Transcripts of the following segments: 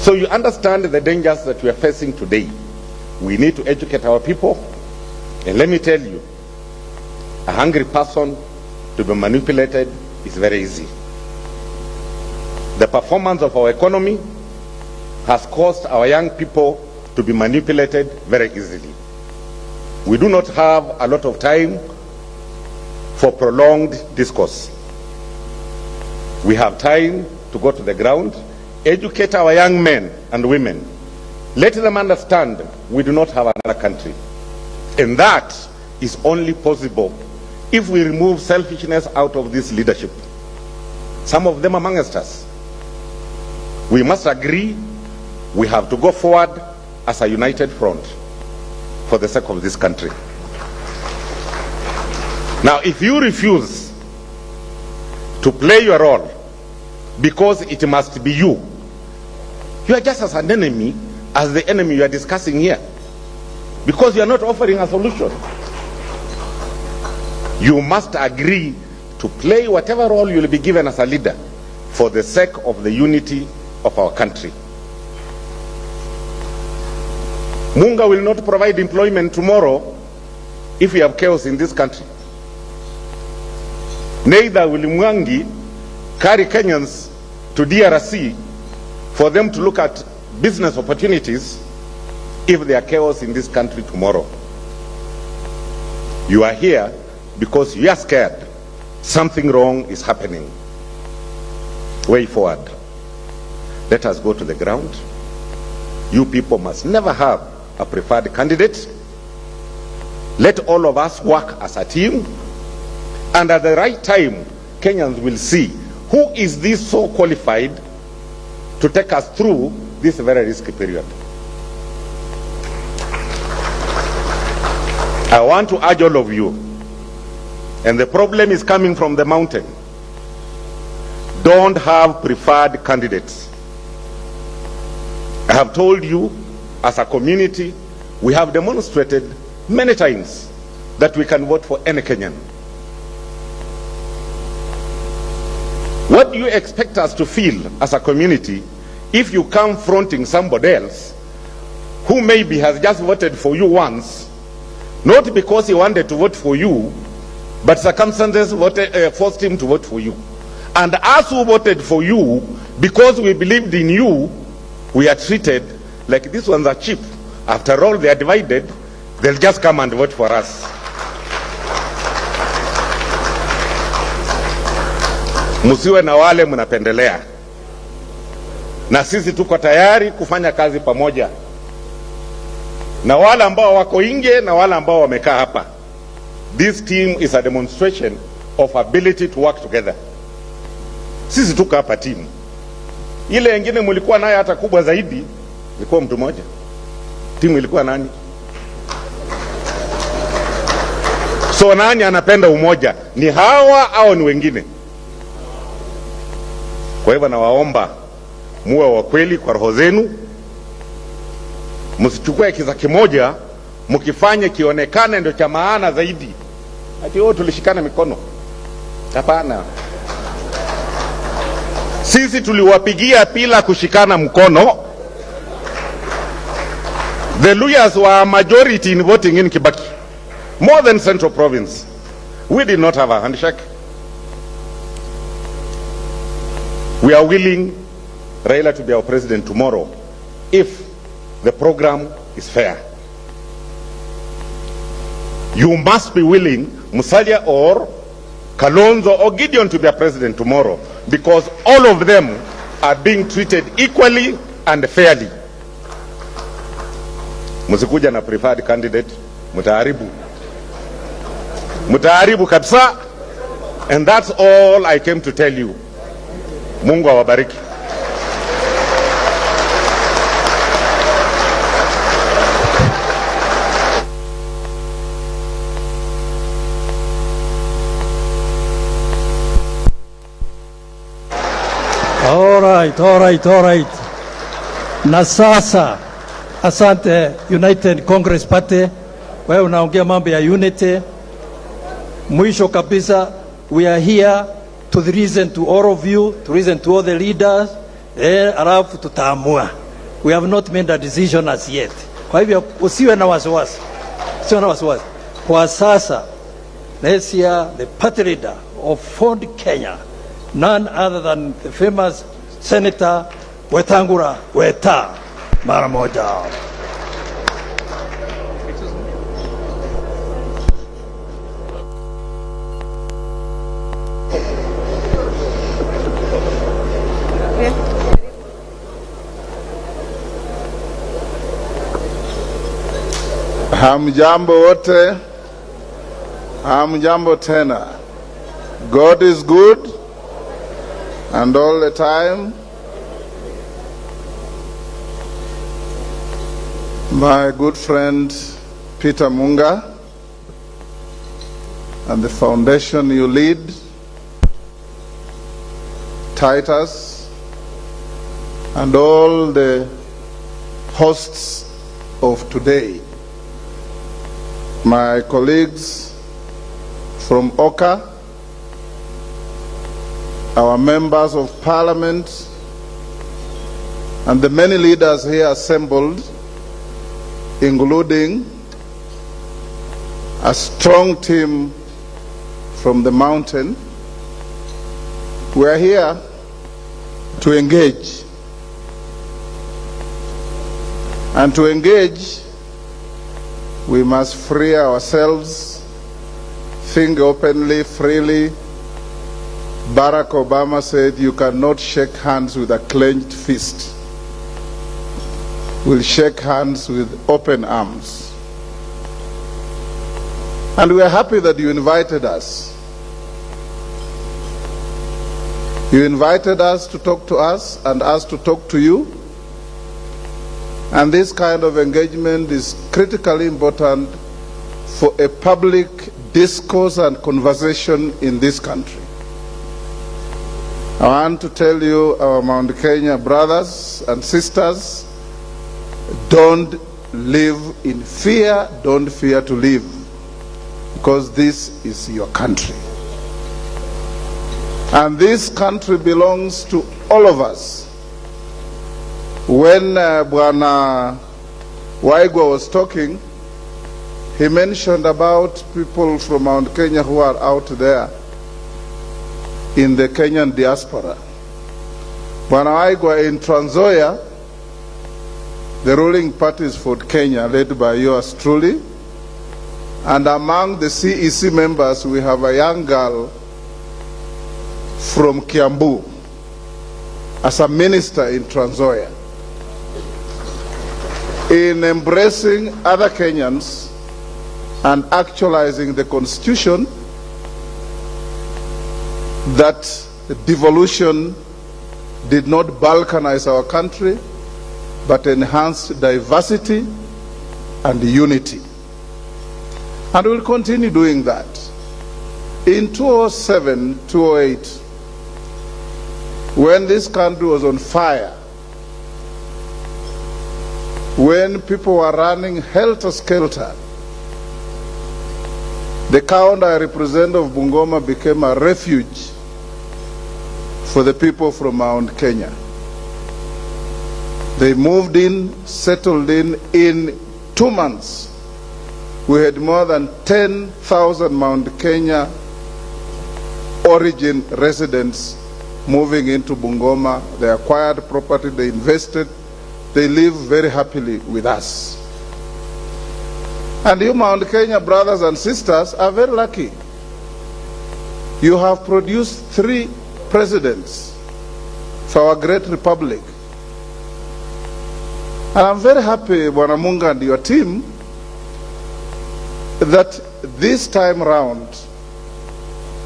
So you understand the dangers that we are facing today. We need to educate our people. And let me tell you, a hungry person to be manipulated is very easy. The performance of our economy has caused our young people to be manipulated very easily. We do not have a lot of time for prolonged discourse. We have time to go to the ground, educate our young men and women, let them understand we do not have another country. And that is only possible if we remove selfishness out of this leadership. Some of them amongst us. We must agree we have to go forward as a united front for the sake of this country. Now, if you refuse to play your role because it must be you, you are just as an enemy as the enemy you are discussing here, because you are not offering a solution. You must agree to play whatever role you will be given as a leader for the sake of the unity of our country. Munga will not provide employment tomorrow if we have chaos in this country. Neither will Mwangi carry Kenyans to DRC for them to look at business opportunities if there are chaos in this country tomorrow. You are here because you are scared something wrong is happening. Way forward. Let us go to the ground. You people must never have a preferred candidate. Let all of us work as a team, and at the right time, Kenyans will see who is this so qualified to take us through this very risky period. I want to urge all of you, and the problem is coming from the mountain, don't have preferred candidates. I have told you, as a community, we have demonstrated many times that we can vote for any Kenyan. What do you expect us to feel as a community if you come fronting somebody else who maybe has just voted for you once, not because he wanted to vote for you, but circumstances forced him to vote for you? And us who voted for you because we believed in you, we are treated like these ones are cheap. After all, they are divided. They'll just come and vote for us. Musiwe na wale mnapendelea. Na sisi tuko tayari kufanya kazi pamoja. Na wale ambao wako nje na wale ambao wamekaa hapa. This team is a demonstration of ability to work together. Sisi tuko hapa team. Ile nyingine mlikuwa naye hata kubwa zaidi, ilikuwa mtu mmoja. Timu ilikuwa nani? So nani anapenda umoja? Ni hawa au ni wengine? Kwa hivyo nawaomba muwe wa kweli kwa roho zenu. Msichukue kiza kimoja mkifanye kionekane ndio cha maana zaidi. Ati wote tulishikana mikono. Hapana. Sisi tuliwapigia pila kushikana mkono. The Luyas were a majority in voting in Kibaki, more than Central Province. We did not have a handshake. We are willing Raila to be our president tomorrow if the program is fair. You must be willing Musalia or Kalonzo or Gideon to be a president tomorrow, because all of them are being treated equally and fairly. Musikuja na preferred candidate, mutaharibu. Mutaharibu kabisa. And that's all I came to tell you. Mungu awabariki. All right. Na sasa, asante United Congress Party, wewe unaongea mambo ya unity. Mwisho kabisa, we are here to listen to all of you, to listen to all the leaders, alafu tutaamua. We have not made a decision as yet. Kwa hivyo usiwe na wasiwasi. Usiwe na wasiwasi. Kwa sasa, let's hear the party leader of Ford Kenya, none other than the famous Senator Wetangula Weta. Mara moja. Hamjambo wote, hamjambo tena. God is good and all the time. My good friend Peter Munga and the foundation you lead, Titus, and all the hosts of today. My colleagues from OKA, our members of parliament, and the many leaders here assembled, including a strong team from the mountain. We are here to engage. And to engage, we must free ourselves, think openly, freely. Barack Obama said, you cannot shake hands with a clenched fist. We'll shake hands with open arms. And we are happy that you invited us. You invited us to talk to us and us to talk to you. And this kind of engagement is critically important for a public discourse and conversation in this country. I want to tell you, our Mount Kenya brothers and sisters, don't live in fear, don't fear to live, because this is your country. And this country belongs to all of us. When Bwana Waigwa was talking, he mentioned about people from Mount Kenya who are out there in the Kenyan diaspora. Bwana Waigwa, in Nzoia, the ruling party is Ford Kenya, led by yours truly. And among the CEC members, we have a young girl from Kiambu as a minister in Nzoia. In embracing other Kenyans and actualizing the constitution, that devolution did not balkanize our country, but enhanced diversity and unity. And we'll continue doing that. In 2007, 2008, when this country was on fire, when people were running helter-skelter, the county I represent of Bungoma became a refuge for the people from Mount Kenya. They moved in, settled in 2 months. We had more than 10,000 Mount Kenya origin residents moving into Bungoma. They acquired property, they invested. They live very happily with us. And you Mount Kenya brothers and sisters are very lucky. You have produced 3 presidents for our great republic. And I'm very happy, Bwana Munga and your team, that this time round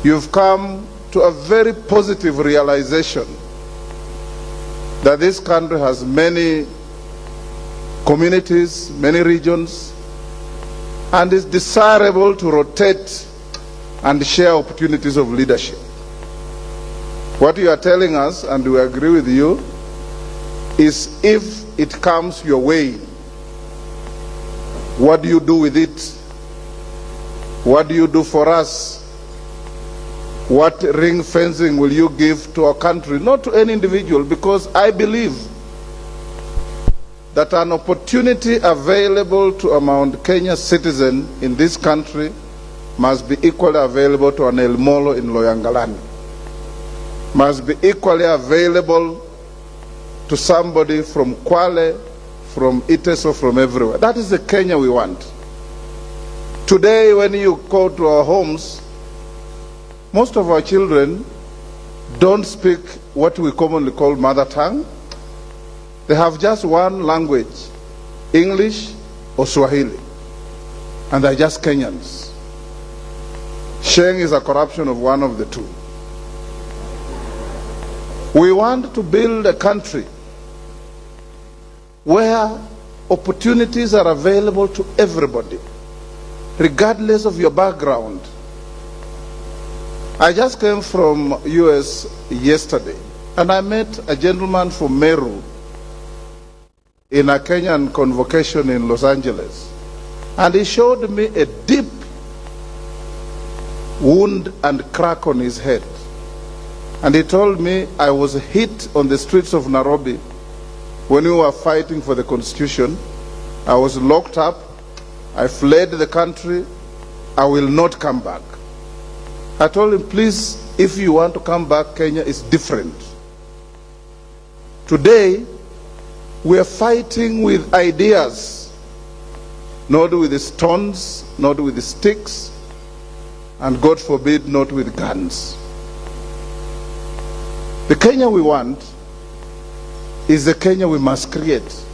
you've come to a very positive realization that this country has many communities, many regions, and is desirable to rotate and share opportunities of leadership. What you are telling us, and we agree with you, is if it comes your way, what do you do with it? What do you do for us? What ring fencing will you give to our country? Not to any individual, because I believe that an opportunity available to a Mount Kenya citizen in this country must be equally available to an El Molo in Loyangalani, must be equally available to somebody from Kwale, from Iteso, from everywhere. That is the Kenya we want. Today, when you go to our homes, most of our children don't speak what we commonly call mother tongue. They have just one language, English or Swahili, and they're just Kenyans. Sheng is a corruption of one of the two. We want to build a country where opportunities are available to everybody, regardless of your background. I just came from US yesterday, and I met a gentleman from Meru in a Kenyan convocation in Los Angeles. And he showed me a deep wound and crack on his head. And he told me I was hit on the streets of Nairobi when we were fighting for the Constitution. I was locked up. I fled the country. I will not come back. I told him, please, if you want to come back, Kenya is different. Today, we are fighting with ideas, not with the stones, not with the sticks, and God forbid, not with guns. The Kenya we want is the Kenya we must create.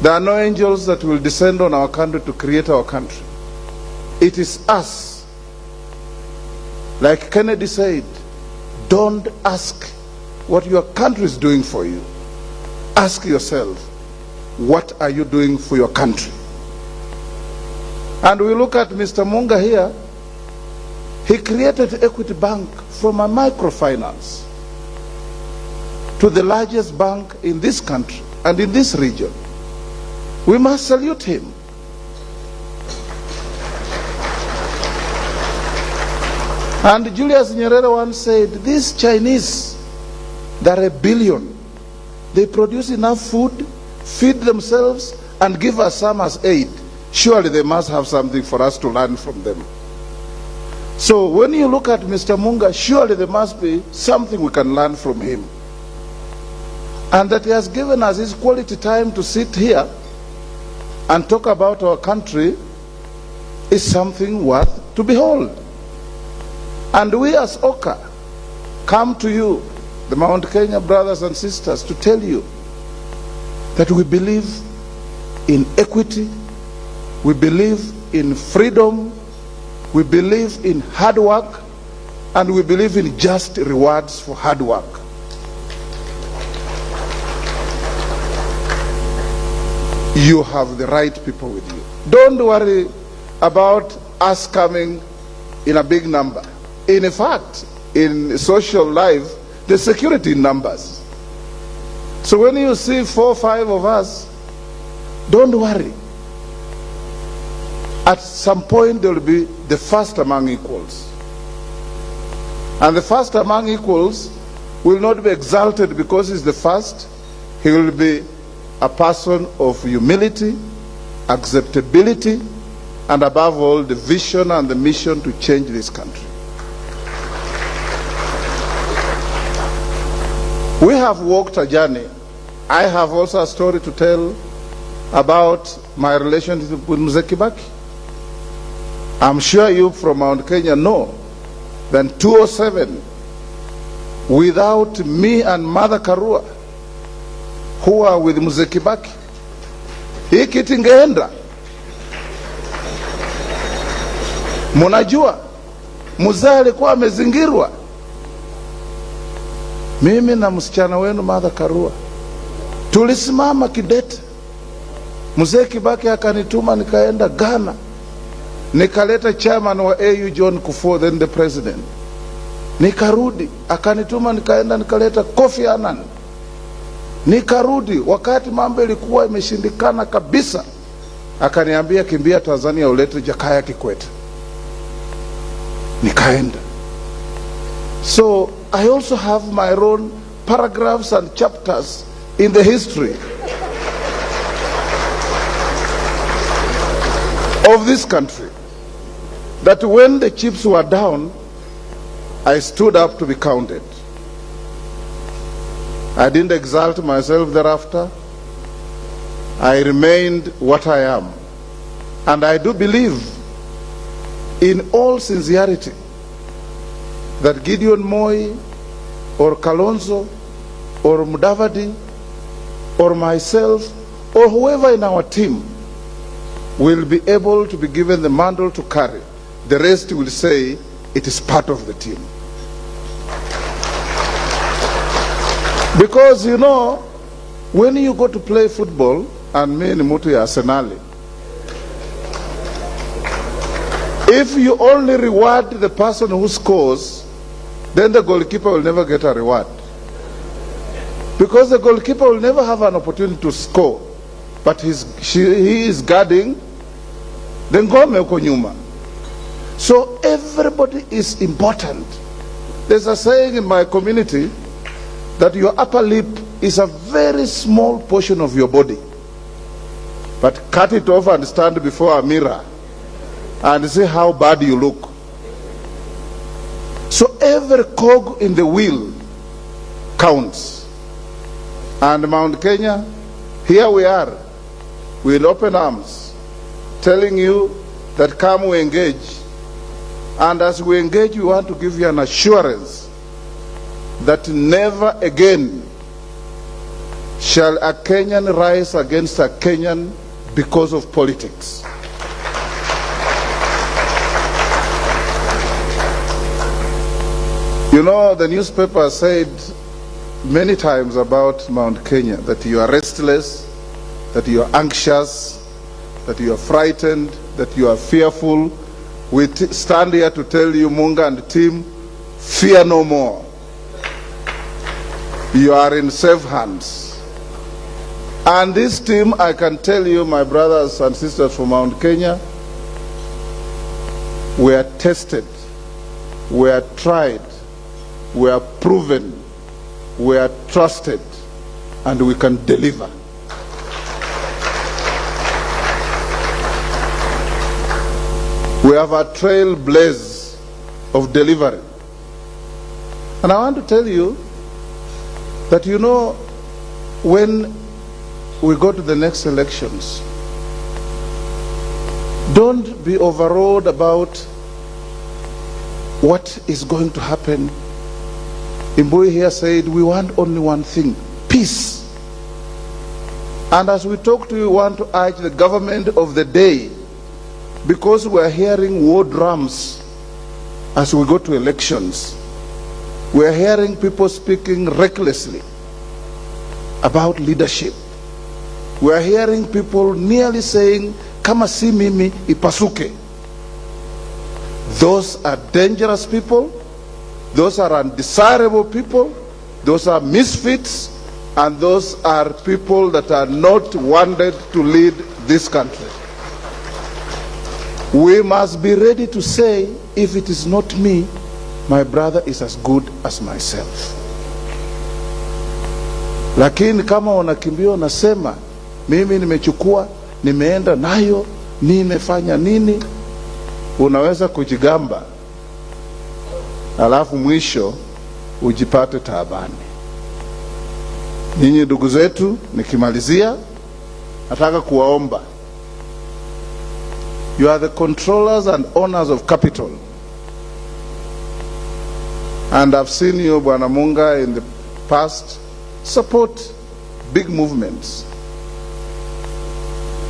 There are no angels that will descend on our country to create our country. It is us. Like Kennedy said, don't ask what your country is doing for you. Ask yourself, what are you doing for your country? And we look at Mr. Munga here. He created Equity Bank from a microfinance to the largest bank in this country and in this region. We must salute him. And Julius Nyerere once said, these Chinese, they're a billion. They produce enough food, feed themselves, and give us some as aid. Surely they must have something for us to learn from them. So when you look at Mr. Munga, surely there must be something we can learn from him. And that he has given us his quality time to sit here and talk about our country is something worth to behold. And we as OKA come to you, the Mount Kenya brothers and sisters, to tell you that we believe in equity, we believe in freedom, we believe in hard work, and we believe in just rewards for hard work. You have the right people with you. Don't worry about us coming in a big number. In fact, in social life, there's security in numbers. So when you see 4 or 5 of us, don't worry. At some point, there will be the first among equals. And the first among equals will not be exalted because he's the first. He will be a person of humility, acceptability, and above all, the vision and the mission to change this country. We have walked a journey. I have also a story to tell about my relationship with Mzee Kibaki. I'm sure you from Mount Kenya know that in 2007, without me and Mother Karua, who are with Mzee Kibaki, hii kitu ingeenda. Munajua, mzee alikuwa amezingirwa. Mimi na msichana wenu Mother Karua tulisimama kidete. Mzee Kibaki akanituma nikaenda Ghana, nikaleta chairman wa AU John Kufuor, then the president. Nikarudi, akanituma nikaenda nikaleta Kofi Annan. Nikarudi, wakati mambo ilikuwa imeshindikana kabisa, akaniambia kimbia Tanzania ulete Jakaya Kikwete. Nikaenda. So I also have my own paragraphs and chapters in the history of this country, that when the chips were down, I stood up to be counted. I didn't exalt myself thereafter. I remained what I am. And I do believe in all sincerity that Gideon Moi or Kalonzo or Mudavadi or myself or whoever in our team will be able to be given the mantle to carry. The rest will say it is part of the team. Because, you know, when you go to play football, and me ni mutu ya Arsenali, if you only reward the person who scores, then the goalkeeper will never get a reward. Because the goalkeeper will never have an opportunity to score, but he is guarding the ngome uko nyuma. So everybody is important. There's a saying in my community that your upper lip is a very small portion of your body. But cut it off and stand before a mirror and see how bad you look. So every cog in the wheel counts. And Mount Kenya, here we are with open arms, telling you that come we engage. And as we engage, we want to give you an assurance that never again shall a Kenyan rise against a Kenyan because of politics. You know, the newspaper said many times about Mount Kenya that you are restless, that you are anxious, that you are frightened, that you are fearful. We stand here to tell you, Munga and the team, fear no more. You are in safe hands. And this team, I can tell you, my brothers and sisters from Mount Kenya, we are tested, we are tried, we are proven, we are trusted, and we can deliver. We have a trailblaze of delivery. And I want to tell you that, you know, when we go to the next elections, don't be overawed about what is going to happen. Imbu here said, we want only one thing, peace. And as we talk to you, we want to urge the government of the day, because we are hearing war drums as we go to elections. We are hearing people speaking recklessly about leadership. We are hearing people nearly saying, kama si mimi ipasuke. Those are dangerous people. Those are undesirable people. Those are misfits. And those are people that are not wanted to lead this country. We must be ready to say, if it is not me, my brother is as good as myself. Lakini kama unakimbia unasema, mimi nimechukua, nimeenda nayo, nimefanya nini, unaweza kujigamba, alafu mwisho ujipate taabani. Nyinyi ndugu zetu, nikimalizia, nataka kuwaomba. You are the controllers and owners of capital. And I've seen you, Bwana Munga, in the past, support big movements.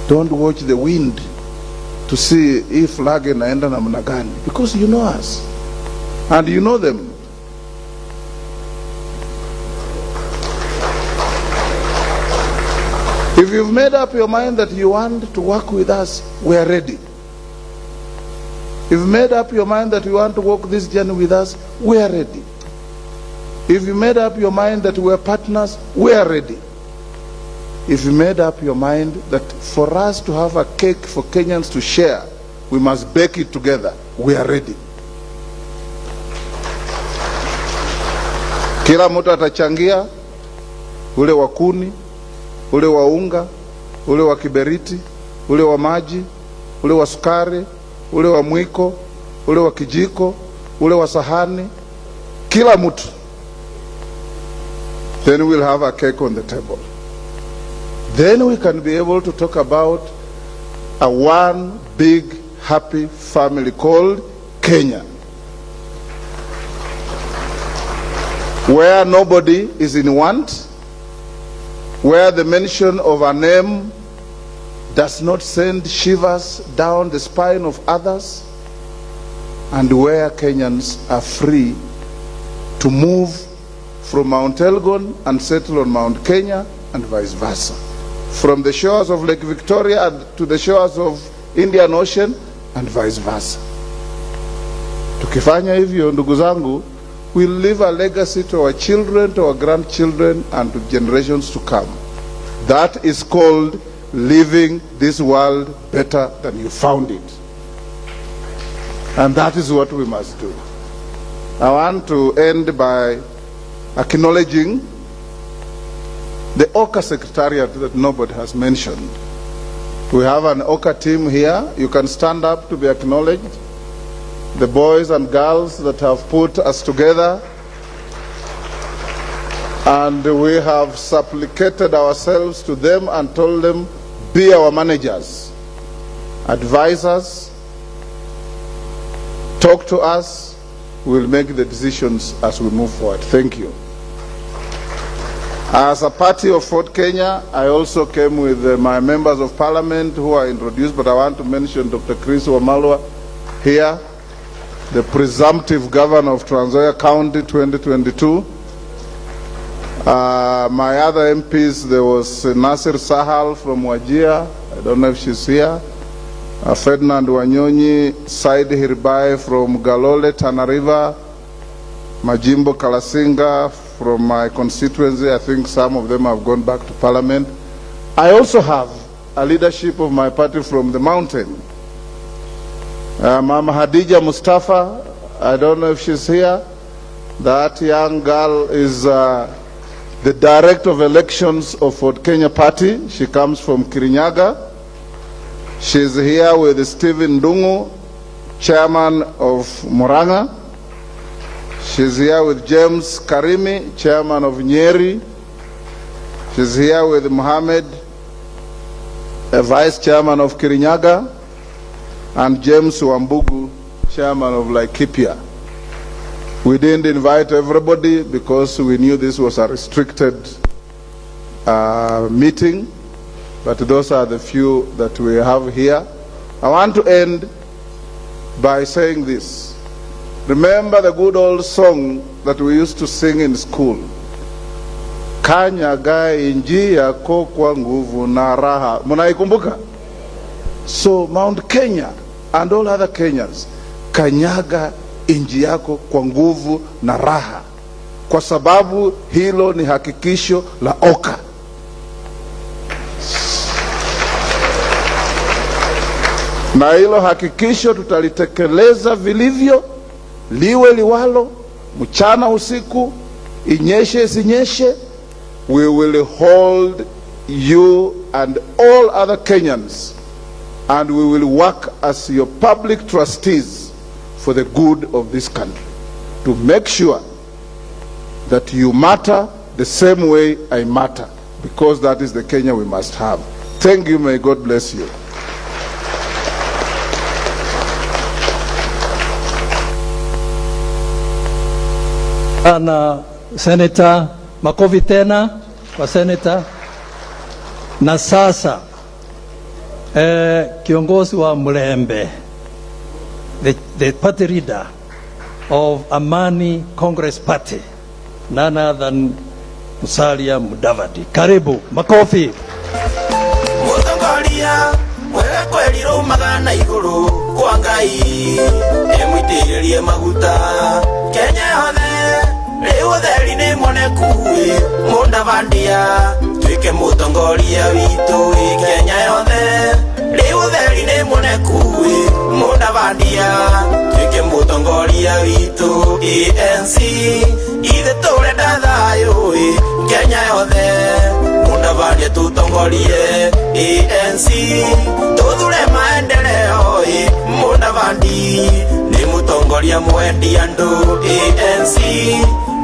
Don't watch the wind to see if flag inaenda namna gani, because you know us and you know them. If you've made up your mind that you want to work with us, we are ready. If you've made up your mind that you want to walk this journey with us, we are ready. If you made up your mind that we are partners, we are ready. If you made up your mind that for us to have a cake for Kenyans to share, we must bake it together, we are ready. Kila mtu atachangia, ule wa kuni, ule wa unga, ule wa kiberiti, ule wa maji, ule wa sukari, ule wa mwiko, ule wa kijiko, ule wa sahani, kila mtu. Then we'll have a cake on the table. Then we can be able to talk about a one big happy family called Kenya, where nobody is in want, where the mention of a name does not send shivers down the spine of others, and where Kenyans are free to move from Mount Elgon and settle on Mount Kenya and vice versa. From the shores of Lake Victoria to the shores of Indian Ocean and vice versa. Tukifanya hivyo, ndugu zangu, we'll leave a legacy to our children, to our grandchildren, and to generations to come. That is called leaving this world better than you found it. And that is what we must do. I want to end by acknowledging the OKA Secretariat that nobody has mentioned. We have an OKA team here. You can stand up to be acknowledged. The boys and girls that have put us together, and we have supplicated ourselves to them and told them, be our managers, advise us, talk to us, we'll make the decisions as we move forward. Thank you. As a party of Fort Kenya, I also came with my members of parliament who are introduced, but I want to mention Dr. Chris Wamalwa here, the presumptive governor of Nzoia County 2022. My other MPs, there was Nasir Sahal from Wajir, I don't know if she's here, Ferdinand Wanyonyi, Said Hirbai from Galole, Tana River, Majimbo Kalasinga from my constituency. I think some of them have gone back to parliament. I also have a leadership of my party from the mountain. Mama Hadija Mustafa, I don't know if she's here. That young girl is the director of elections of Fort Kenya Party. She comes from Kirinyaga. She's here with Stephen Dungu, chairman of Muranga. She's here with James Karimi, chairman of Nyeri. She's here with Mohammed, a vice chairman of Kirinyaga, and James Wambugu, chairman of Laikipia. We didn't invite everybody because we knew this was a restricted meeting, but those are the few that we have here. I want to end by saying this. Remember the good old song that we used to sing in school? Kanyaga inji yako kwa nguvu na raha. Munaikumbuka? So Mount Kenya and all other Kenyans, kanyaga inji yako kwa nguvu na raha, kwa sababu hilo ni hakikisho la OKA. Na hilo hakikisho tutalitekeleza vilivyo, liwe liwalo, mchana usiku, inyeshe isinyeshe. We will hold you and all other Kenyans, and we will work as your public trustees for the good of this country, to make sure that you matter the same way I matter, because that is the Kenya we must have. Thank you. May God bless you. Na Senator, makofi tena kwa Senator. Na sasa kiongozi wa Mlembe, the party leader of Amani Congress Party, none other than Musalia Mudavadi. Karibu, makofi. Mutangalia wega kweliro magana iguru kwa Ngai emwitirie maguta Kenya yothe leo theri ni monekui Mudavandia twike mutongoria witu Kenya yothe leo theri ni monekui Mudavandia twike mutongoria witu ANC ithe turenda thayo Kenya yothe Mudavandia tutongorie ANC tuthure maendeleo bandi ni mutongoria mwendi andu ANC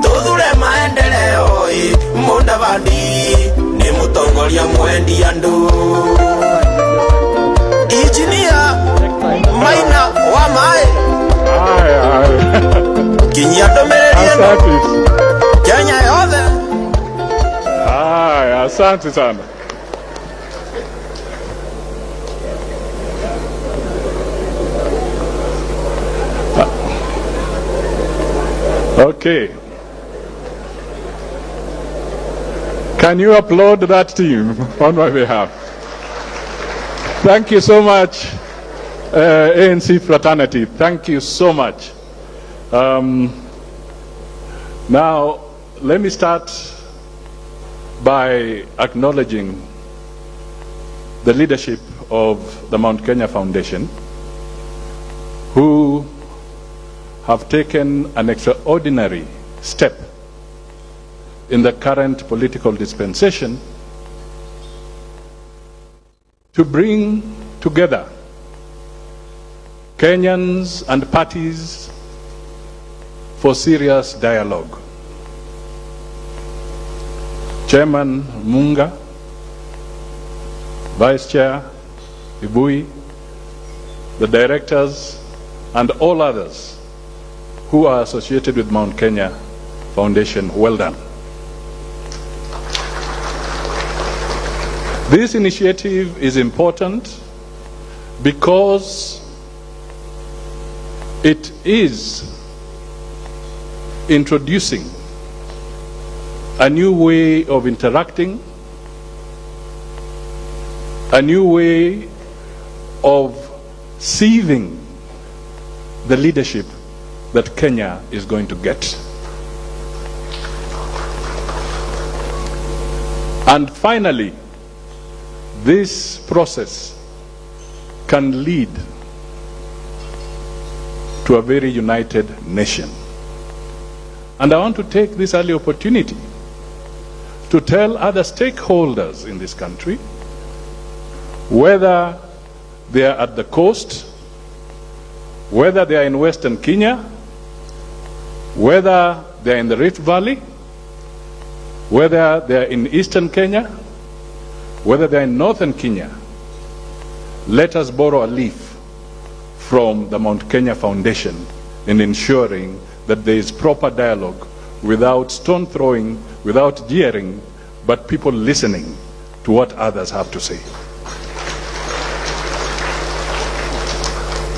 tuthure maendeleo munda bandi ni mutongoria mwendi andu Engineer Maina wa mae kinyia ndomereri eno Kenya yothe. Haya, asante sana. Okay. Can you applaud that team on my behalf? Thank you so much, ANC fraternity. Thank you so much. Now, let me start by acknowledging the leadership of the Mount Kenya Foundation, who have taken an extraordinary step in the current political dispensation to bring together Kenyans and parties for serious dialogue. Chairman Munga, Vice Chair Ibui, the directors, and all others who are associated with Mount Kenya Foundation, well done. This initiative is important because it is introducing a new way of interacting, a new way of sieving the leadership that Kenya is going to get. And finally, this process can lead to a very united nation. And I want to take this early opportunity to tell other stakeholders in this country, whether they are at the coast, whether they are in Western Kenya, whether they are in the Rift Valley, whether they are in Eastern Kenya, whether they are in Northern Kenya, let us borrow a leaf from the Mount Kenya Foundation in ensuring that there is proper dialogue without stone throwing, without jeering, but people listening to what others have to say.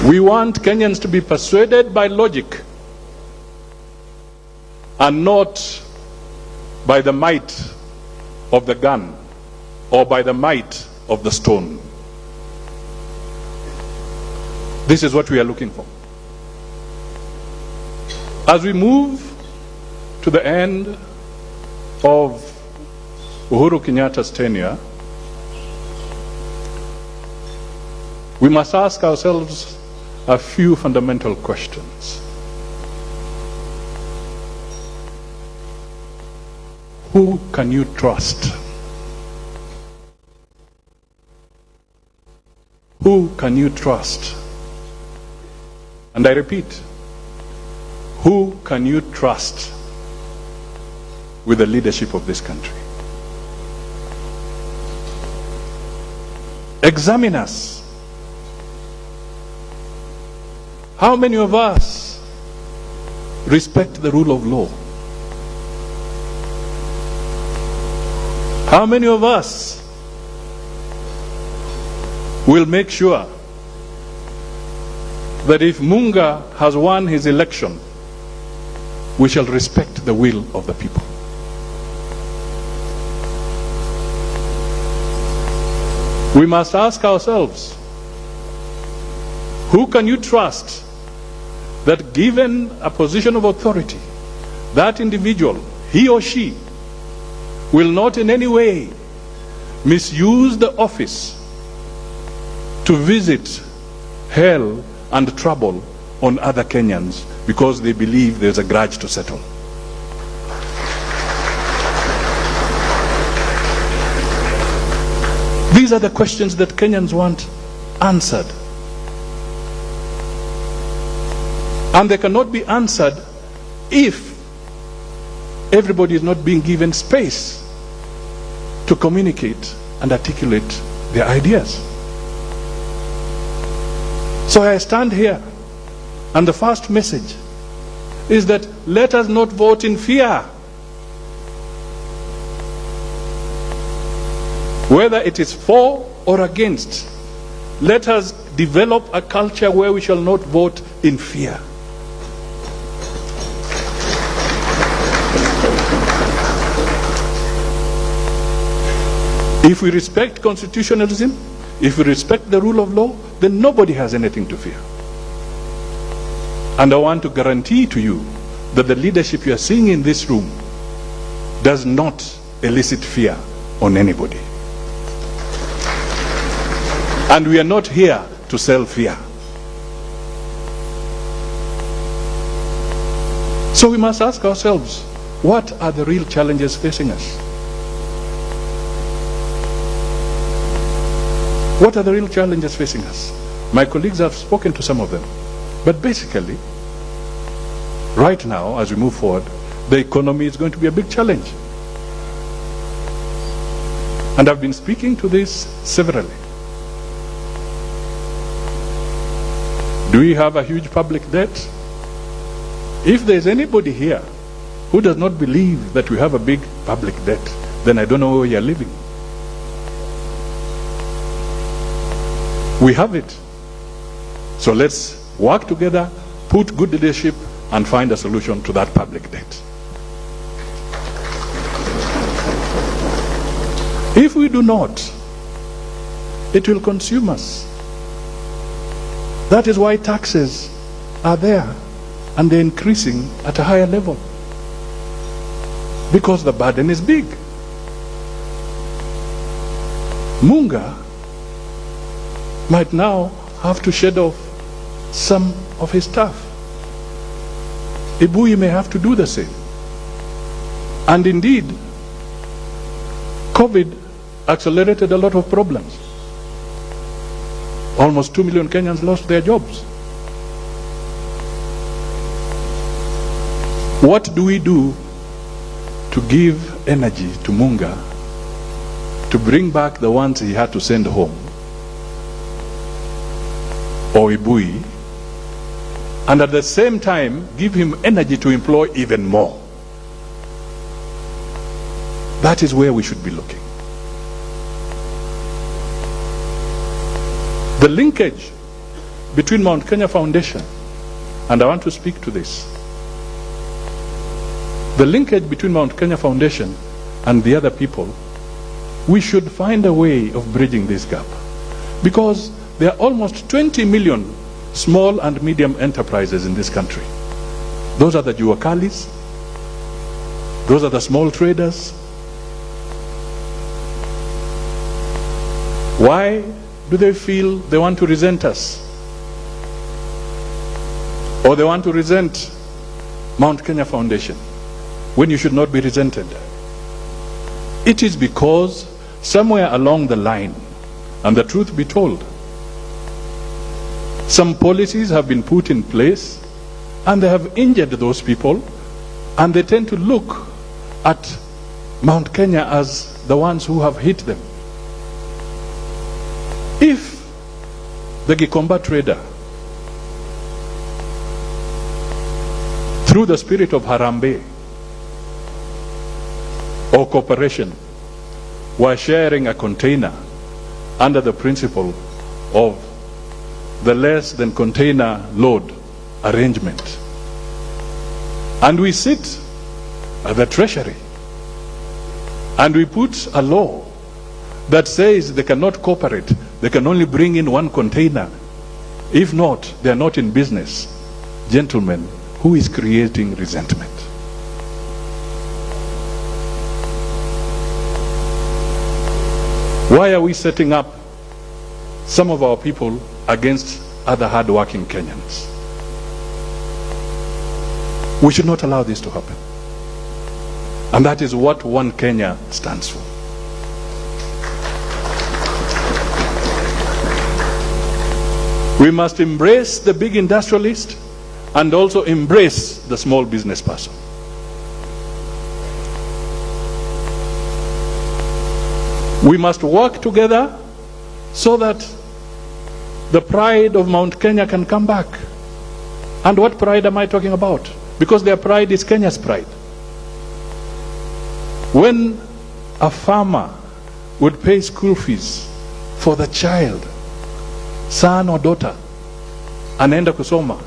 We want Kenyans to be persuaded by logic and not by the might of the gun or by the might of the stone. This is what we are looking for. As we move to the end of Uhuru Kenyatta's tenure, we must ask ourselves a few fundamental questions. Who can you trust? Who can you trust? And I repeat, who can you trust with the leadership of this country? Examine us. How many of us respect the rule of law? How many of us will make sure that if Munga has won his election, we shall respect the will of the people? We must ask ourselves, who can you trust that given a position of authority, that individual, he or she, will not in any way misuse the office to visit hell and trouble on other Kenyans because they believe there's a grudge to settle? These are the questions that Kenyans want answered. And they cannot be answered if everybody is not being given space to communicate and articulate their ideas. So I stand here, and the first message is that let us not vote in fear. Whether it is for or against, let us develop a culture where we shall not vote in fear. If we respect constitutionalism, if we respect the rule of law, then nobody has anything to fear. And I want to guarantee to you that the leadership you are seeing in this room does not elicit fear on anybody. And we are not here to sell fear. So we must ask ourselves, what are the real challenges facing us? What are the real challenges facing us? My colleagues have spoken to some of them. But basically, right now, as we move forward, the economy is going to be a big challenge. And I've been speaking to this severally. Do we have a huge public debt? If there's anybody here who does not believe that we have a big public debt, then I don't know where you're living. We have it. So let's work together, put good leadership, and find a solution to that public debt. If we do not, it will consume us. That is why taxes are there, and they're increasing at a higher level. Because the burden is big. Munga might now have to shed off some of his staff. Ibui may have to do the same. And indeed, COVID accelerated a lot of problems. Almost 2 million Kenyans lost their jobs. What do we do to give energy to Munga to bring back the ones he had to send home? Or Ibui, and at the same time give him energy to employ even more? That is where we should be looking. The linkage between Mount Kenya Foundation, and I want to speak to this, the linkage between Mount Kenya Foundation and the other people, we should find a way of bridging this gap. Because there are almost 20 million small and medium enterprises in this country. Those are the juakalis, those are the small traders. Why do they feel they want to resent us? Or they want to resent Mount Kenya Foundation when you should not be resented? It is because somewhere along the line, and the truth be told, some policies have been put in place and they have injured those people, and they tend to look at Mount Kenya as the ones who have hit them. If the Gikomba trader, through the spirit of Harambee or cooperation, were sharing a container under the principle of the less than container load arrangement, and we sit at the treasury and we put a law that says they cannot cooperate, they can only bring in one container, if not, they are not in business. Gentlemen, who is creating resentment? Why are we setting up some of our people against other hard-working Kenyans? We should not allow this to happen. And that is what One Kenya stands for. We must embrace the big industrialist and also embrace the small business person. We must work together so that the pride of Mount Kenya can come back. And what pride am I talking about? Because their pride is Kenya's pride. When a farmer would pay school fees for the child, son or daughter, anaenda kusoma,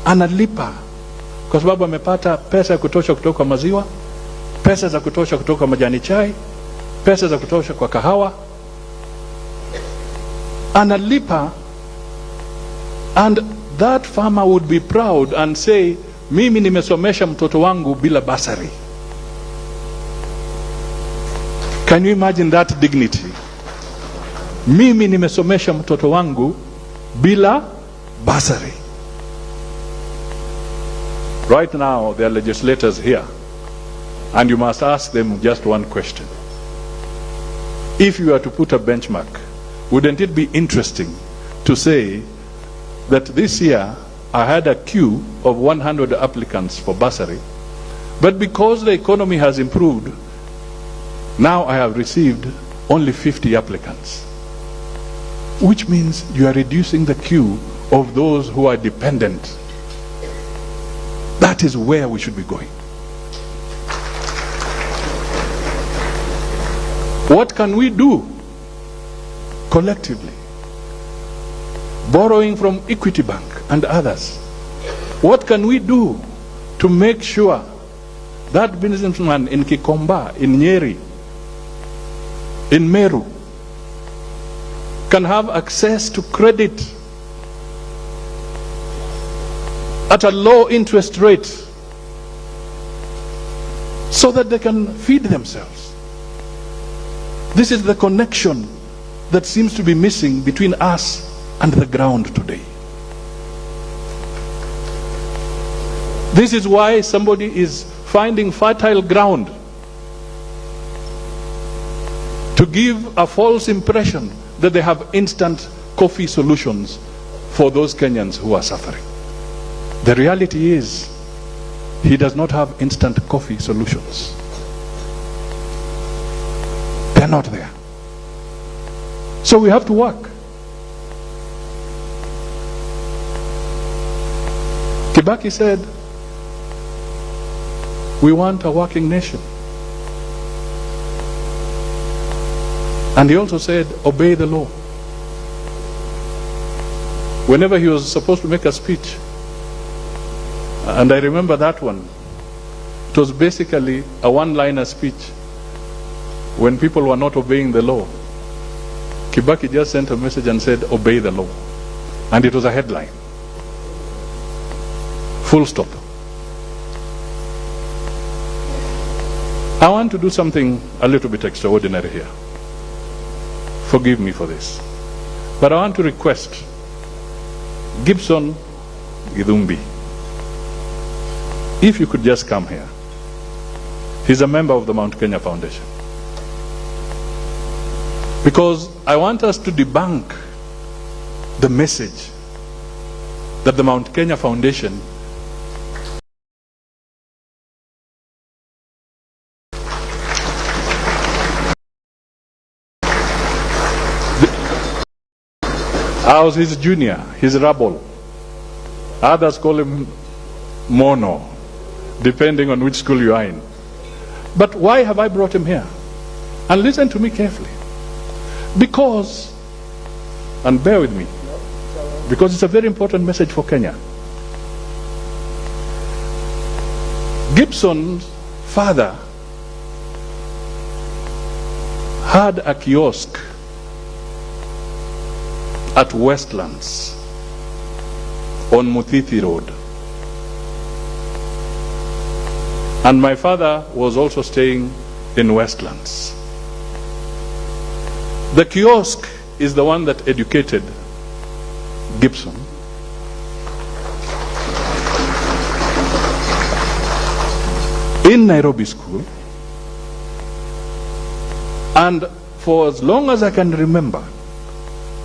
analipa kwa sababu amepata pesa ya kutosha kutoka maziwa, pesa za kutosha kutoka majani chai, pesa za kutosha kwa kahawa, analipa, and that farmer would be proud and say, mimi nimesomesha mtoto wangu bila basari. Can you imagine that dignity? Mimi nimesomesha mtoto wangu bila basari. Right now there are legislators here, and you must ask them just one question. If you were to put a benchmark, wouldn't it be interesting to say that this year I had a queue of 100 applicants for bursary, but because the economy has improved, now I have received only 50 applicants, which means you are reducing the queue of those who are dependent. That is where we should be going. What can we do collectively? Borrowing from Equity Bank and others. What can we do to make sure that businessman in Kikomba, in Nyeri, in Meru, can have access to credit at a low interest rate so that they can feed themselves? This is the connection that seems to be missing between us and the ground today. This is why somebody is finding fertile ground to give a false impression that they have instant coffee solutions for those Kenyans who are suffering. The reality is, he does not have instant coffee solutions. They're not there. So we have to work. Kibaki said, we want a working nation. And he also said, obey the law. Whenever he was supposed to make a speech, and I remember that one, it was basically a one-liner speech when people were not obeying the law. Kibaki just sent a message and said, obey the law. And it was a headline. Full stop. I want to do something a little bit extraordinary here. Forgive me for this. But I want to request Gibson Gidumbi, if you could just come here. He's a member of the Mount Kenya Foundation. Because I want us to debunk the message that the Mount Kenya Foundation I was his junior, his rebel. Others call him Mono, depending on which school you are in. But why have I brought him here? And listen to me carefully. Because, and bear with me, because it's a very important message for Kenya. Gibson's father had a kiosk at Westlands on Muthithi Road. And my father was also staying in Westlands. The kiosk is the one that educated Gibson. In Nairobi school. And for as long as I can remember,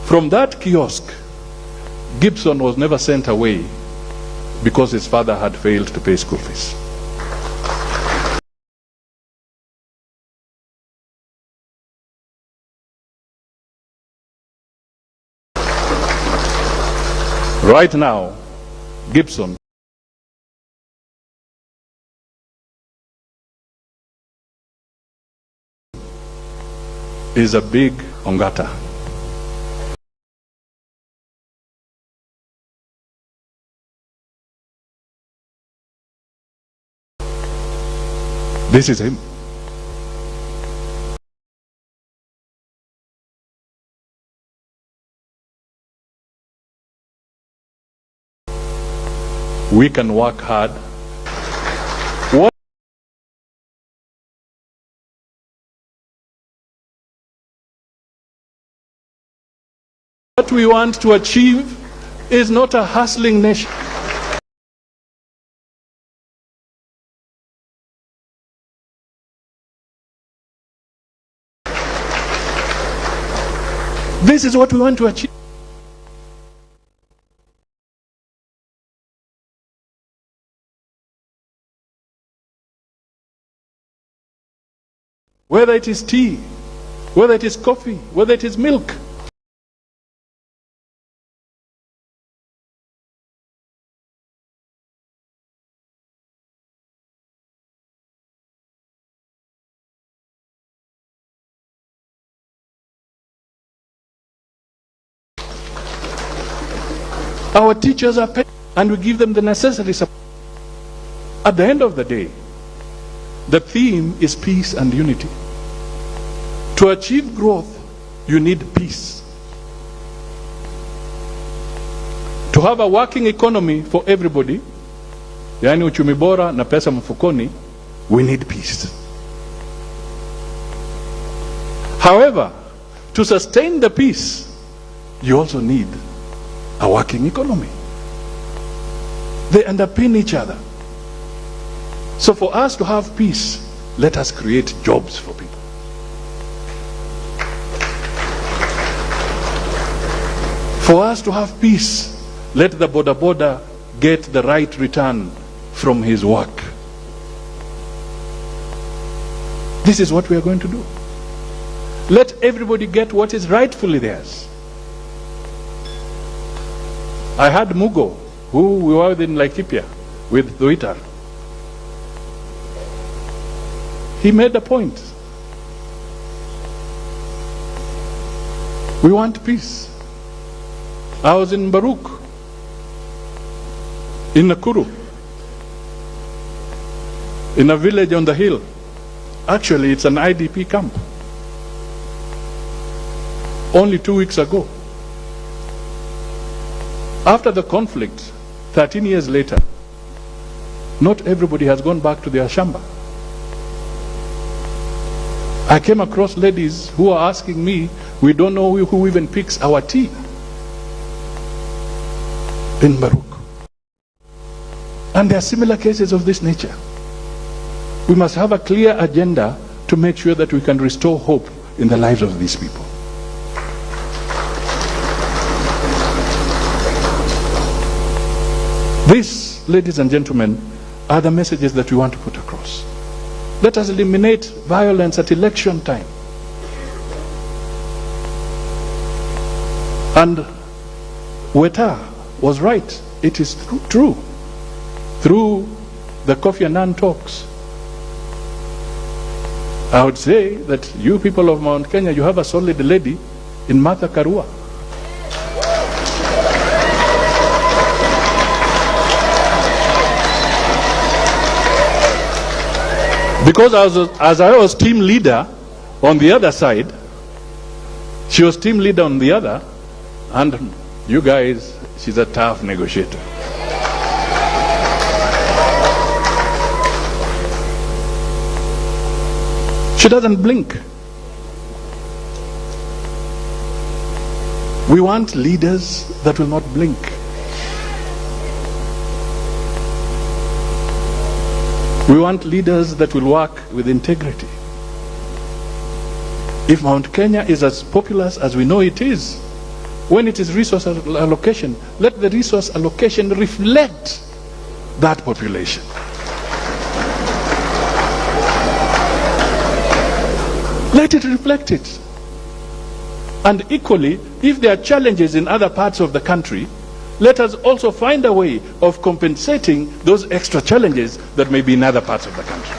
from that kiosk, Gibson was never sent away because his father had failed to pay school fees. Right now, Gibson is a big Ongata. This is him. We can work hard. What we want to achieve is not a hustling nation. This is what we want to achieve. Whether it is tea, whether it is coffee, whether it is milk. Our teachers are paid and we give them the necessary support. At the end of the day, the theme is peace and unity. To achieve growth, you need peace. To have a working economy for everybody, yani uchumi bora na pesa mfukoni, we need peace. However, to sustain the peace, you also need a working economy. They underpin each other. So for us to have peace, let us create jobs for people. For us to have peace, let the boda get the right return from his work. This is what we are going to do. Let everybody get what is rightfully theirs. I had Mugo, who we were in Laikipia with Twitter. He made a point. We want peace. I was in Baruch, in Nakuru, in a village on the hill. Actually, it's an IDP camp. Only 2 weeks ago. After the conflict, 13 years later, not everybody has gone back to their shamba. I came across ladies who are asking me, we don't know who even picks our tea in Baruch. And there are similar cases of this nature. We must have a clear agenda to make sure that we can restore hope in the lives of these people. These, ladies and gentlemen, are the messages that we want to put across. Let us eliminate violence at election time. And Weta was right. It is true. Through the Kofi Annan talks, I would say that you people of Mount Kenya, you have a solid lady in Martha Karua. Because as I was team leader on the other side, she was team leader on the other, and you guys, she's a tough negotiator. She doesn't blink. We want leaders that will not blink. We want leaders that will work with integrity. If Mount Kenya is as populous as we know it is, when it is resource allocation, let the resource allocation reflect that population. Let it reflect it. And equally, if there are challenges in other parts of the country, let us also find a way of compensating those extra challenges that may be in other parts of the country,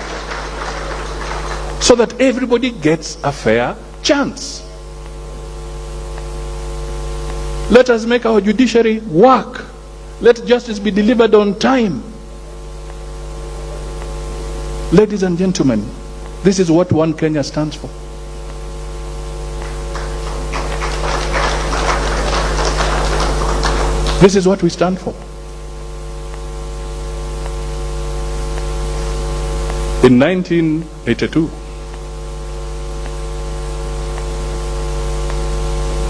so that everybody gets a fair chance. Let us make our judiciary work. Let justice be delivered on time. Ladies and gentlemen, this is what One Kenya stands for. This is what we stand for. In 1982,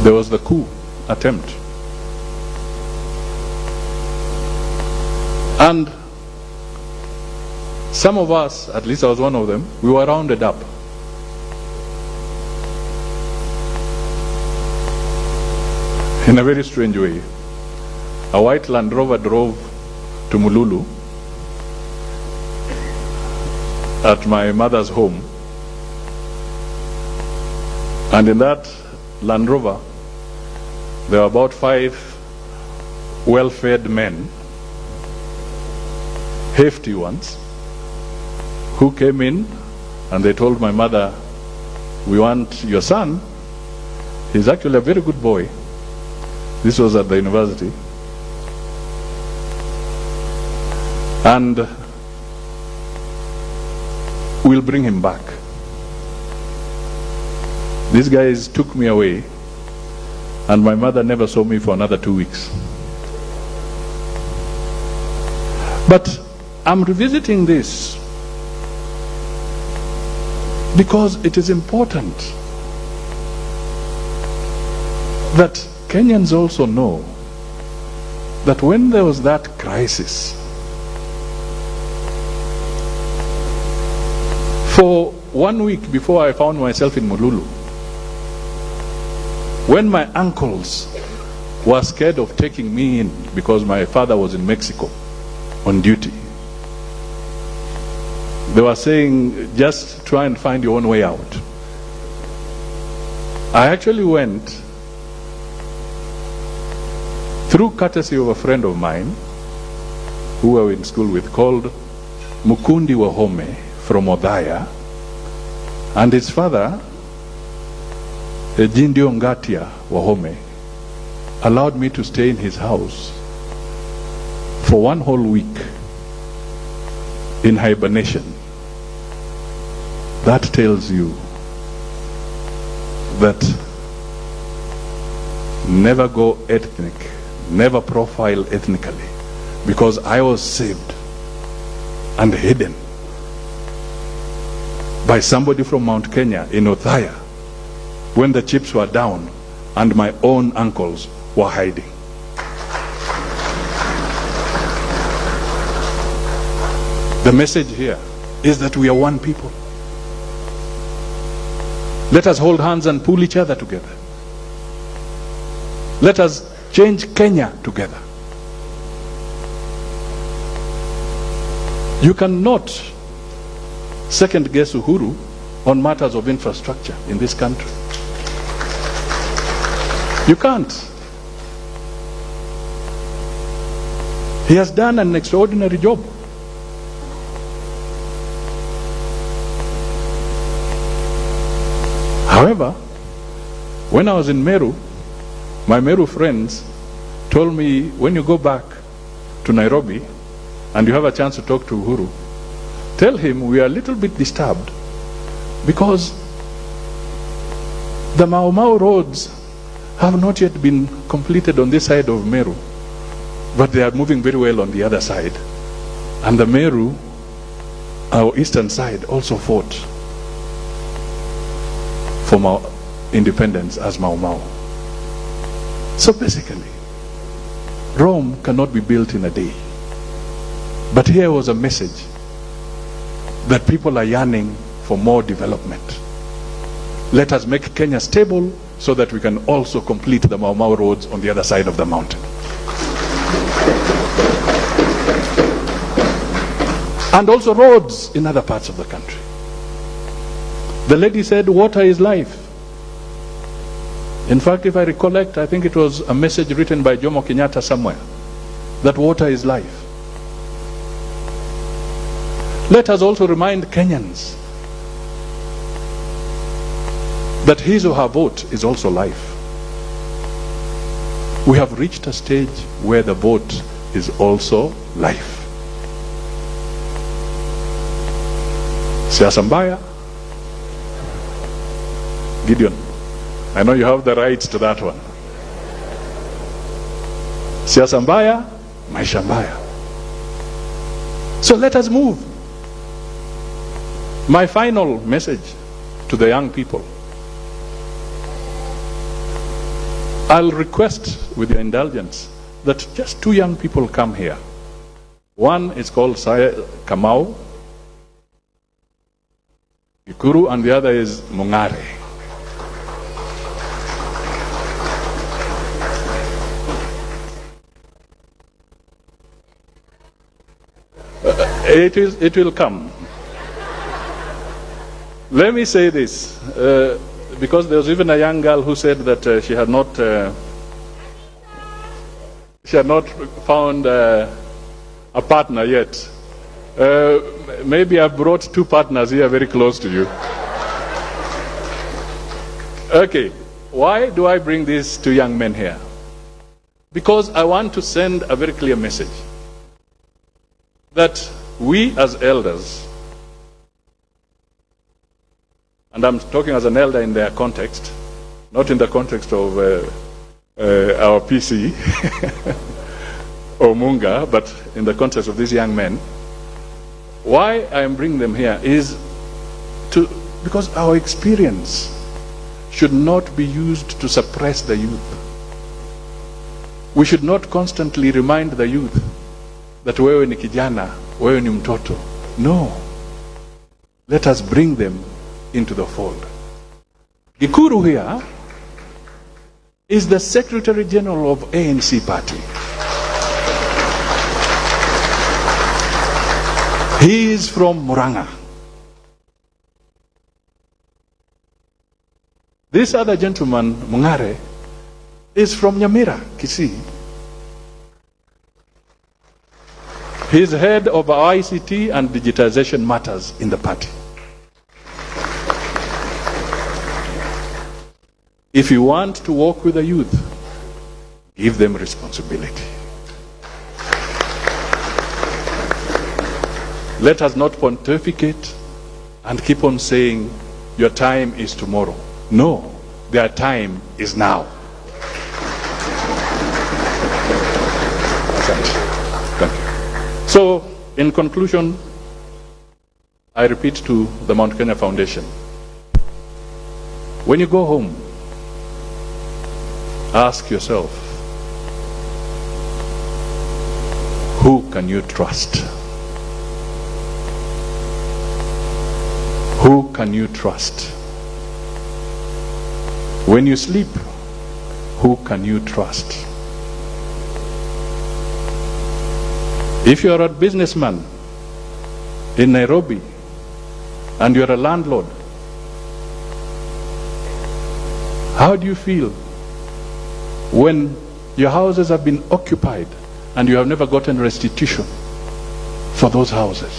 there was the coup attempt. And some of us, at least I was one of them, we were rounded up. In a very strange way. A white Land Rover drove to Mululu at my mother's home. And in that Land Rover, there were about 5 well-fed men, hefty ones, who came in and they told my mother, "We want your son. He's actually a very good boy." This was at the university. And we'll bring him back. These guys took me away, and my mother never saw me for another 2 weeks. But I'm revisiting this because it is important that Kenyans also know that when there was that crisis, for 1 week before I found myself in Mululu, when my uncles were scared of taking me in because my father was in Mexico on duty, they were saying, just try and find your own way out. I actually went, through courtesy of a friend of mine who I went to school with, called Mukundi Wahome from Odhaya, and his father, Jindio Ngatia Wahome, allowed me to stay in his house for 1 whole week in hibernation. That tells you that never go ethnic, never profile ethnically, because I was saved and hidden by somebody from Mount Kenya in Othaya when the chips were down and my own uncles were hiding. The message here is that we are one people. Let us hold hands and pull each other together. Let us change Kenya together. You cannot second guess Uhuru on matters of infrastructure in this country. You can't. He has done an extraordinary job. However, when I was in Meru, my Meru friends told me, when you go back to Nairobi and you have a chance to talk to Uhuru, tell him we are a little bit disturbed because the Mau Mau roads have not yet been completed on this side of Meru, but they are moving very well on the other side. And the Meru, our eastern side, also fought for our independence as Mau Mau. So basically, Rome cannot be built in a day. But here was a message that people are yearning for more development. Let us make Kenya stable so that we can also complete the Mau Mau roads on the other side of the mountain. And also roads in other parts of the country. The lady said, water is life. In fact, if I recollect, I think it was a message written by Jomo Kenyatta somewhere, that water is life. Let us also remind Kenyans that his or her vote is also life. We have reached a stage where the vote is also life. Siasa mbaya. Gideon, I know you have the rights to that one. Siasa mbaya, maisha mbaya. So let us move. My final message to the young people. I'll request, with your indulgence, that just 2 young people come here. One is called Kamau Ikuru, and the other is Mungare. It will come. Let me say this, because there was even a young girl who said that she had not found a partner yet. Maybe I've brought 2 partners here very close to you. Okay, why do I bring these 2 young men here? Because I want to send a very clear message that we as elders, and I'm talking as an elder in their context, not in the context of our PC or Munga, but in the context of these young men. Why I am bringing them here is because our experience should not be used to suppress the youth. We should not constantly remind the youth that wewe ni kijana, wewe ni mtoto. No. Let us bring them into the fold. Gikuru here is the Secretary General of ANC party. He is from Muranga. This other gentleman, Mungare, is from Nyamira, Kisii. He is head of ICT and digitization matters in the party. If you want to work with the youth, give them responsibility. Let us not pontificate and keep on saying your time is tomorrow. No, their time is now. Thank you. So, in conclusion, I repeat to the Mount Kenya Foundation, when you go home, ask yourself, who can you trust? Who can you trust? When you sleep, who can you trust? If you are a businessman in Nairobi and you are a landlord, how do you feel when your houses have been occupied and you have never gotten restitution for those houses?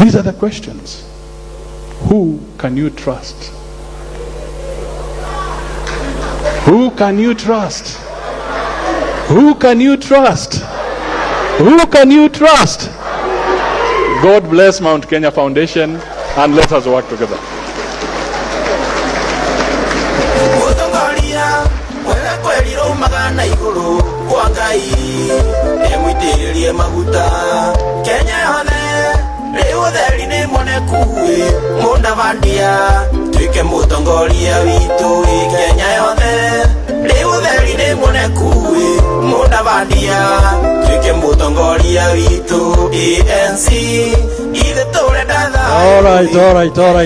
These are the questions. Who can you trust? Who can you trust? Who can you trust? Who can you trust? God bless Mount Kenya Foundation, and let us work together.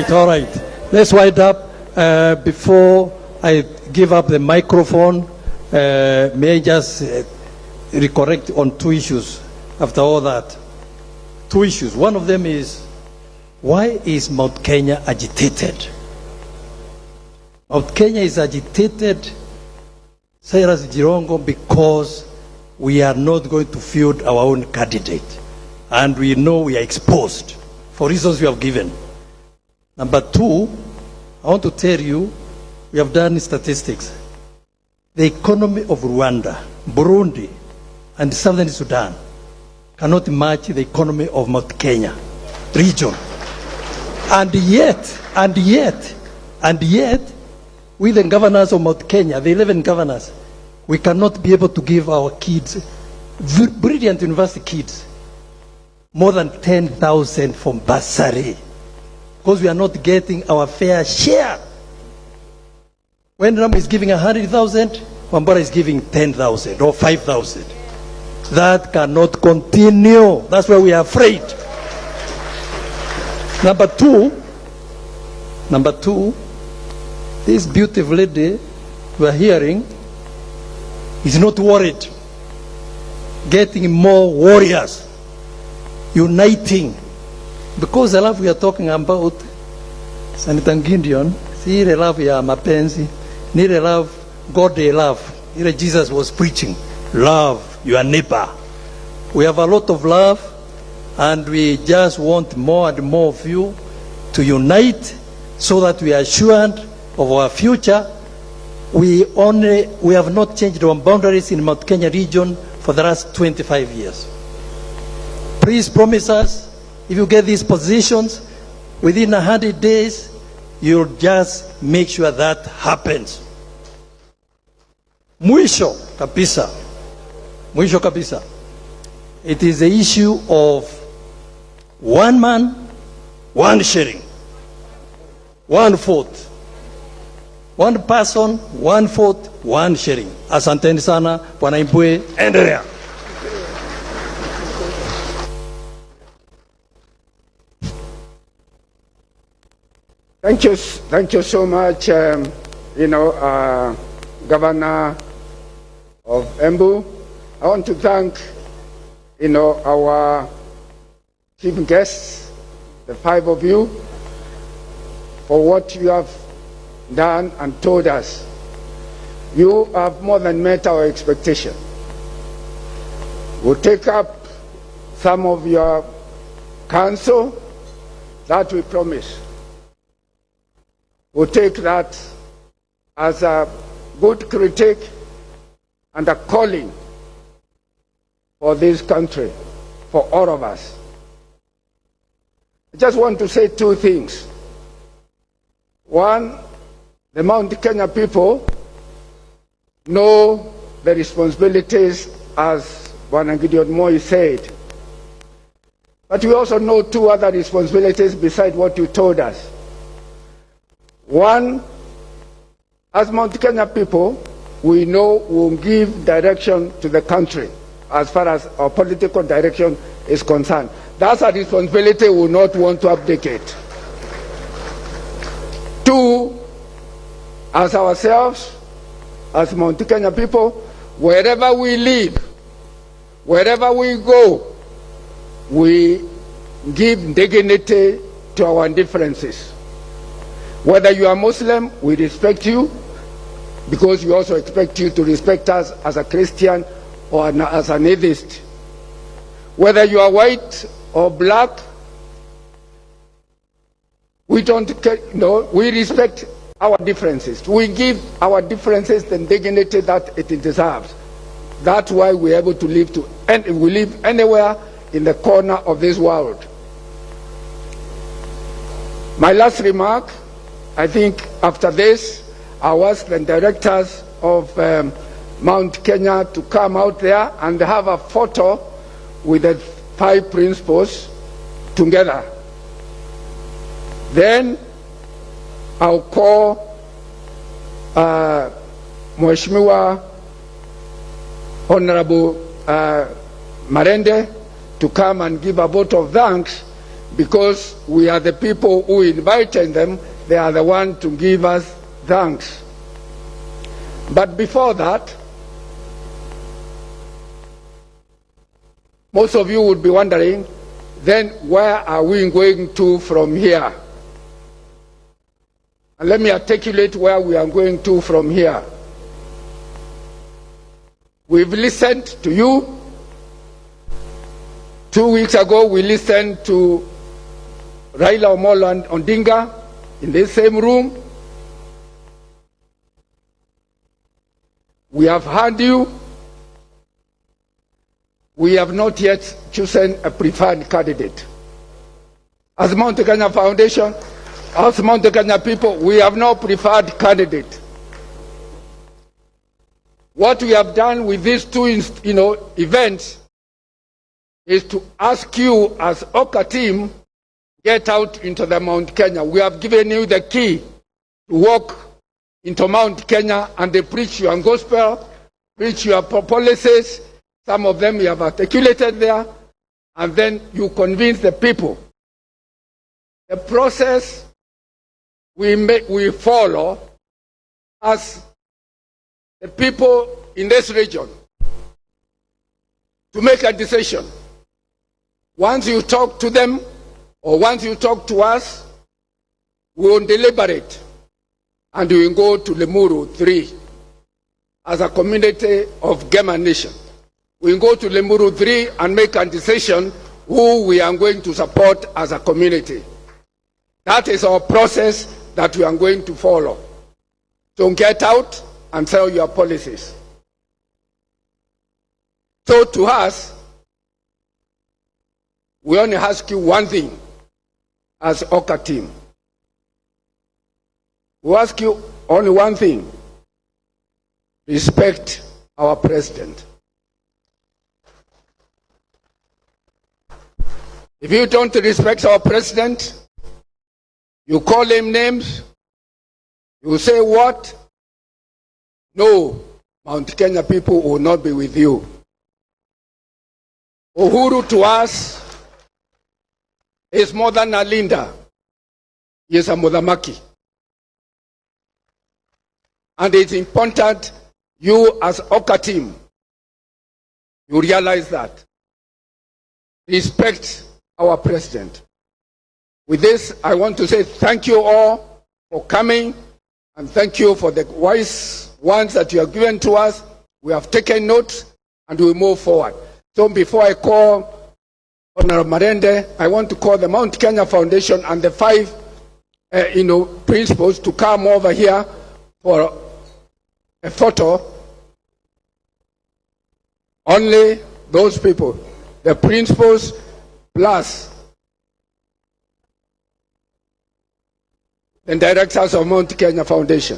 All right. Let's wind up. Before I give up the microphone, May I just recorrect on two issues after all that? Two issues. One of them is, why is Mount Kenya agitated? Mount Kenya is agitated, Cyrus Jirongo, because we are not going to field our own candidate. And we know we are exposed for reasons we have given. Number two, I want to tell you, we have done statistics. The economy of Rwanda, Burundi, and Southern Sudan cannot match the economy of Mount Kenya region. And yet, we the governors of Mount Kenya, the 11 governors, we cannot be able to give our kids, brilliant university kids, more than 10,000 from bursary, because we are not getting our fair share. When Ram is giving 100,000, Wambara is giving 10,000 or 5,000. That cannot continue. That's why we are afraid. Number two, this beautiful lady we are hearing is not worried. Getting more warriors, uniting. Because the love we are talking about, Senator Gideon, si ile love ya mapenzi, ni ile love God they love. Ile Jesus was preaching. Love your neighbor. We have a lot of love, and we just want more and more of you to unite so that we are assured of our future. We have not changed our boundaries in Mount Kenya region for the last 25 years. Please promise us, if you get these positions, within 100 days, you'll just make sure that happens. Mwisho kabisa. It is the issue of one man, one sharing, 1/4. One person, 1/4, one sharing. Asanteni sana, Bwana Imbwe, endelea. Thank you so much, Governor of Embu. I want to thank, our chief guests, the 5 of you, for what you have done and told us. You have more than met our expectation. We'll take up some of your counsel that we promise. We'll take that as a good critique and a calling for this country, for all of us. I just want to say 2 things. One, the Mount Kenya people know the responsibilities, as Bwana Gideon Moi said. But we also know 2 other responsibilities besides what you told us. One, as Mount Kenya people, we know we'll give direction to the country as far as our political direction is concerned. That's a responsibility we will not want to abdicate. 2, as ourselves, as Mount Kenya people, wherever we live, wherever we go, we give dignity to our differences. Whether you are Muslim, we respect you, because we also expect you to respect us as a Christian or as an atheist. Whether you are white or black, we don't care, we respect our differences. We give our differences the dignity that it deserves. That's why we're able to live we live anywhere in the corner of this world. My last remark, I think after this, I ask the directors of Mount Kenya to come out there and have a photo with the 5 principals together. Then I'll call Mheshimiwa Honorable Marende to come and give a vote of thanks, because we are the people who invited them. They are the ones to give us thanks. But before that, most of you would be wondering, then where are we going to from here? And let me articulate where we are going to from here. We've listened to you. 2 weeks ago, we listened to Raila Amolo Odinga in the same room. We have heard you. We have not yet chosen a preferred candidate. As Mount Kenya Foundation, as Mount Kenya people, we have no preferred candidate. What we have done with these two events is to ask you as OKA team, get out into the Mount Kenya. We have given you the key to walk into Mount Kenya and they preach your gospel, preach your policies. Some of them you have articulated there, and then you convince the people. The process we follow as the people in this region to make a decision. Once you talk to them, or once you talk to us, we will deliberate and we will go to Limuru 3 as a community of Gema Nation. We will go to Limuru 3 and make a decision who we are going to support as a community. That is our process that we are going to follow. Don't get out and sell your policies. So to us, we only ask you one thing as OKA team. We ask you only one thing: respect our president. If you don't respect our president, you call him names, you say what? No, Mount Kenya people will not be with you. Uhuru to us is more than a Linda. He is a Mudhamaki. And it's important you as OKA team, you realize that. Respect our president. With this, I want to say thank you all for coming, and thank you for the wise ones that you have given to us. We have taken note and we move forward. So before I call Honorable Marende, I want to call the Mount Kenya Foundation and the 5 principals to come over here for a photo. Only those people, the principals plus the directors of Mount Kenya Foundation.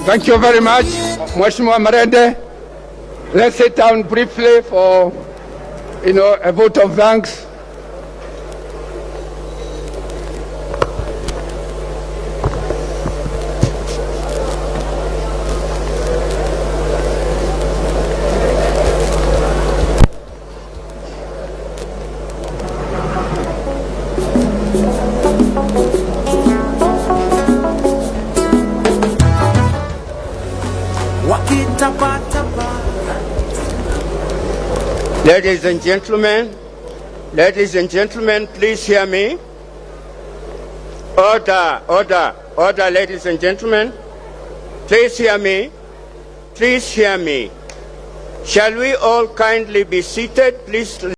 Thank you very much, Mheshimiwa Marende. Let's sit down briefly for, a vote of thanks. Ladies and gentlemen, please hear me. Order, order, order, ladies and gentlemen. Please hear me. Please hear me. Shall we all kindly be seated, please?